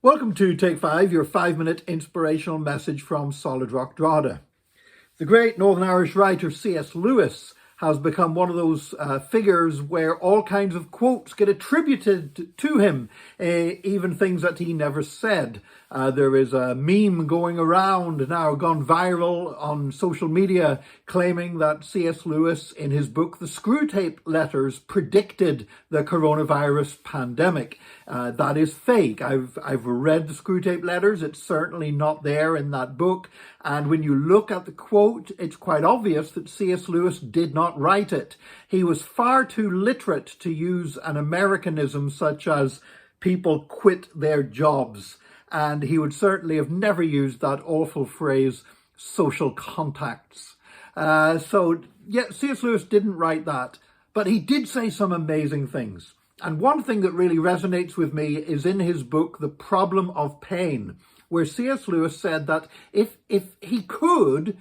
Welcome to Take 5, your 5-minute inspirational message from Solid Rock Drogheda. The great Northern Irish writer C.S. Lewis has become one of those figures where all kinds of quotes get attributed to him, even things that he never said. There is a meme going around now, gone viral on social media, claiming that C.S. Lewis, in his book The Screwtape Letters, predicted the coronavirus pandemic. That is fake. I've read the Screwtape Letters. It's certainly not there in that book. And when you look at the quote, it's quite obvious that C.S. Lewis did not write it. He was far too literate to use an Americanism such as people quit their jobs. And he would certainly have never used that awful phrase, social contacts. C.S. Lewis didn't write that, but he did say some amazing things. And one thing that really resonates with me is in his book, The Problem of Pain, where C.S. Lewis said that if he could,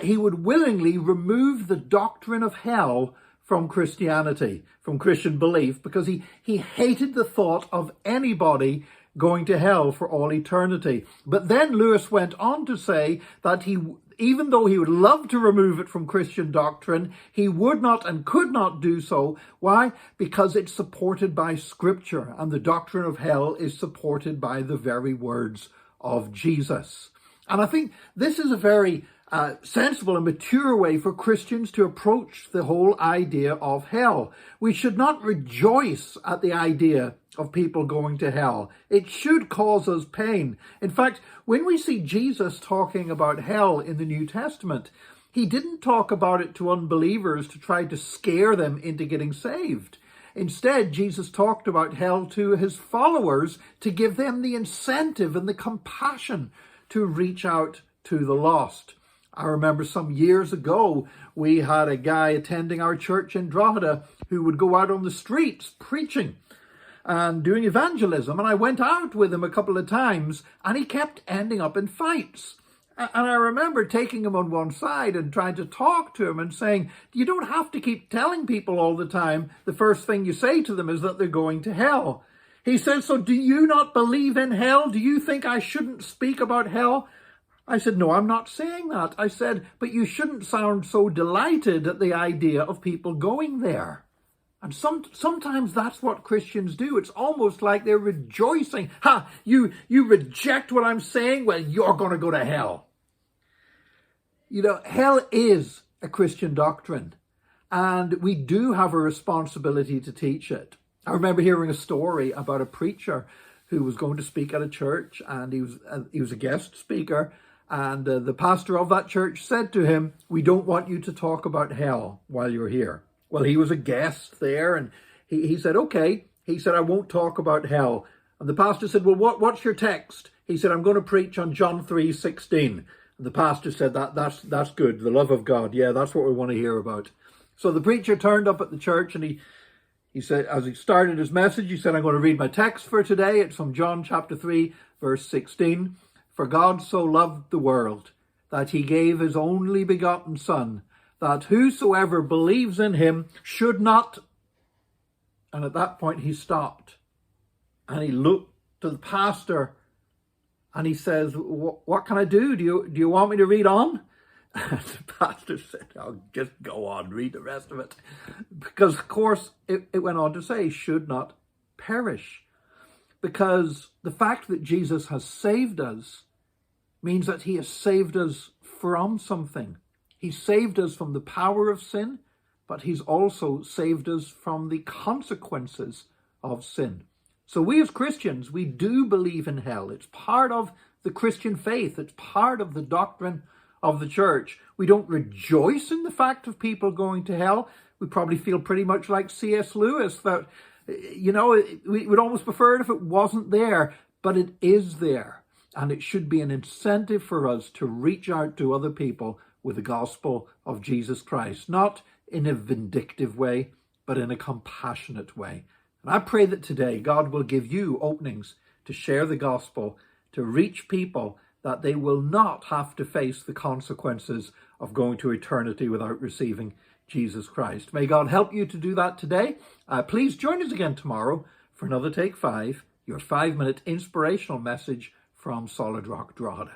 he would willingly remove the doctrine of hell from Christianity, from Christian belief, because he hated the thought of anybody going to hell for all eternity. But then Lewis went on to say that even though he would love to remove it from Christian doctrine, he would not and could not do so. Why? Because it's supported by Scripture, and the doctrine of hell is supported by the very words of Jesus. And I think this is a very sensible and mature way for Christians to approach the whole idea of hell. We should not rejoice at the idea of people going to hell. It should cause us pain. In fact, when we see Jesus talking about hell in the New Testament, he didn't talk about it to unbelievers to try to scare them into getting saved. Instead, Jesus talked about hell to his followers to give them the incentive and the compassion to reach out to the lost. I remember some years ago, we had a guy attending our church in Drogheda who would go out on the streets preaching and doing evangelism. And I went out with him a couple of times and he kept ending up in fights. And I remember taking him on one side and trying to talk to him and saying, you don't have to keep telling people all the time the first thing you say to them is that they're going to hell. He said, so do you not believe in hell? Do you think I shouldn't speak about hell? I said, no, I'm not saying that. I said, but you shouldn't sound so delighted at the idea of people going there. And sometimes that's what Christians do. It's almost like they're rejoicing. Ha, you reject what I'm saying? Well, you're going to go to hell. You know, hell is a Christian doctrine, and we do have a responsibility to teach it. I remember hearing a story about a preacher who was going to speak at a church, and he was a guest speaker, and the pastor of that church said to him, we don't want you to talk about hell while you're here. Well, he was a guest there, and he said, okay. He said, I won't talk about hell. And the pastor said, well, what's your text? He said, I'm going to preach on John 3:16. And the pastor said, that's good, the love of God. Yeah, that's what we want to hear about. So the preacher turned up at the church, and he said, as he started his message, he said, I'm going to read my text for today. It's from John chapter 3, verse 16. For God so loved the world that he gave his only begotten Son, that whosoever believes in him should not. And at that point he stopped and he looked to the pastor and he says, what can I do? Do you want me to read on? And the pastor said, oh, just go on, read the rest of it. Because, of course, it went on to say, should not perish. Because the fact that Jesus has saved us means that he has saved us from something. He saved us from the power of sin, but he's also saved us from the consequences of sin. So we as Christians, we do believe in hell. It's part of the Christian faith. It's part of the doctrine of the church. We don't rejoice in the fact of people going to hell. We probably feel pretty much like C.S. Lewis, that, you know, we would almost prefer it if it wasn't there, but it is there. And it should be an incentive for us to reach out to other people with the gospel of Jesus Christ, not in a vindictive way, but in a compassionate way. And I pray that today God will give you openings to share the gospel, to reach people, that they will not have to face the consequences of going to eternity without receiving Jesus Christ. May God help you to do that today. Please join us again tomorrow for another Take 5. your 5-minute inspirational message from Solid Rock Drogheda.